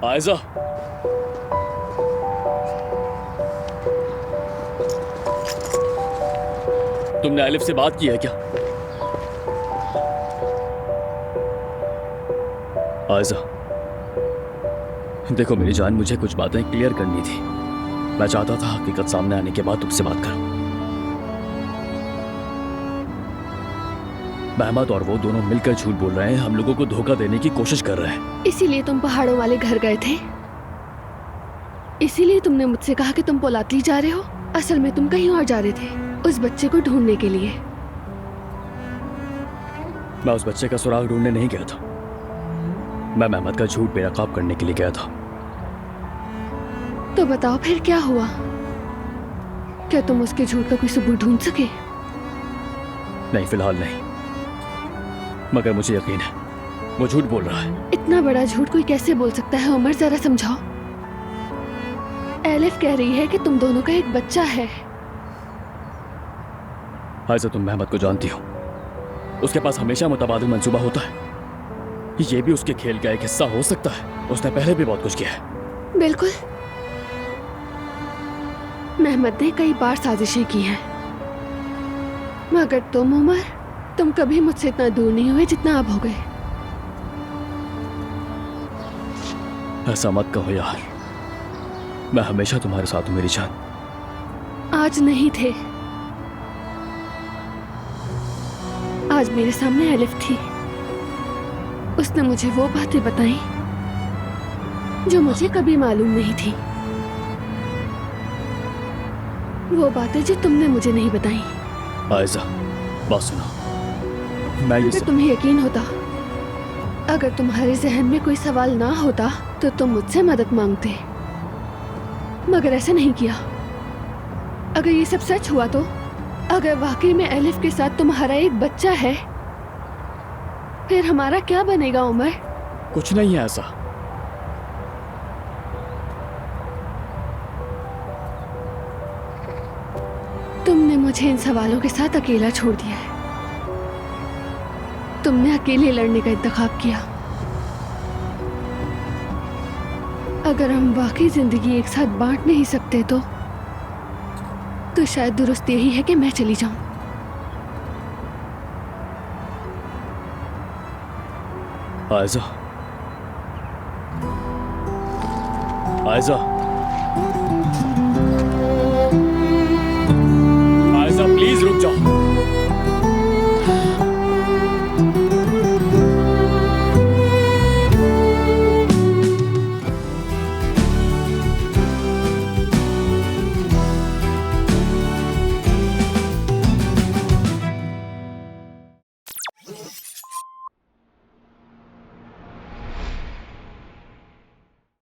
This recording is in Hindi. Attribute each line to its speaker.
Speaker 1: आयजा, तुमने आलिफ से बात की है क्या? आयजा, देखो मेरी जान, मुझे कुछ बातें क्लियर करनी थी। मैं चाहता था हकीकत सामने आने के बाद तुमसे बात करूं। महमद और वो दोनों मिलकर झूठ बोल रहे हैं, हम लोगों को धोखा देने की कोशिश कर रहे हैं।
Speaker 2: इसीलिए तुम पहाड़ों वाले घर गए थे? इसीलिए तुमने मुझसे कहा कि तुम पोलातली जा रहे हो? असल में तुम कहीं और जा रहे थे, उस बच्चे को ढूंढने के लिए।
Speaker 1: मैं उस बच्चे का सुराग ढूंढने नहीं गया था, मैं महमद का झूठ बेनकाब करने के लिए गया था।
Speaker 2: तो बताओ फिर क्या हुआ? क्या तुम उसके झूठ का कोई सबूत ढूंढ सके?
Speaker 1: नहीं, फिलहाल नहीं, मगर मुझे यकीन है वो झूठ बोल रहा है।
Speaker 2: इतना बड़ा झूठ कोई कैसे बोल सकता है उमर, जरा समझाओ। एलिफ कह रही है कि तुम दोनों का एक बच्चा है।
Speaker 1: आयजा, तुम महमद को जानती हो, उसके पास हमेशा मुतबादिल मंसूबा होता है। ये भी उसके खेल का एक हिस्सा हो सकता है, उसने पहले भी बहुत कुछ किया है।
Speaker 2: बिल्कुल, महमद ने कई बार साजिशें की हैं, मगर तुम उमर, तुम कभी मुझसे इतना दूर नहीं हुए जितना अब हो गए।
Speaker 1: ऐसा मत कहो यार, मैं हमेशा तुम्हारे साथ हूं मेरी जान।
Speaker 2: आज नहीं थे, आज मेरे सामने एलिफ थी। उसने मुझे वो बातें बताई जो मुझे कभी मालूम नहीं थी, वो बातें जो तुमने मुझे नहीं बताई।
Speaker 1: आयजा, बात सुनो, मैं ये
Speaker 2: अगर तुम्हें यकीन होता, अगर तुम्हारे जहन में कोई सवाल ना होता तो तुम मुझसे मदद मांगते, मगर ऐसा नहीं किया। अगर ये सब सच हुआ तो, अगर वाकई में एलिफ के साथ तुम्हारा एक बच्चा है, फिर हमारा क्या बनेगा उमर?
Speaker 1: कुछ नहीं है ऐसा।
Speaker 2: तुमने मुझे इन सवालों के साथ अकेला छोड़ दिया है। तुमने अकेले लड़ने का इंतखाब किया। अगर हम वाकई जिंदगी एक साथ बांट नहीं सकते तो शायद दुरुस्त यही है कि मैं चली जाऊं।
Speaker 1: आयजा, आयजा, आयजा, प्लीज रुक जाओ।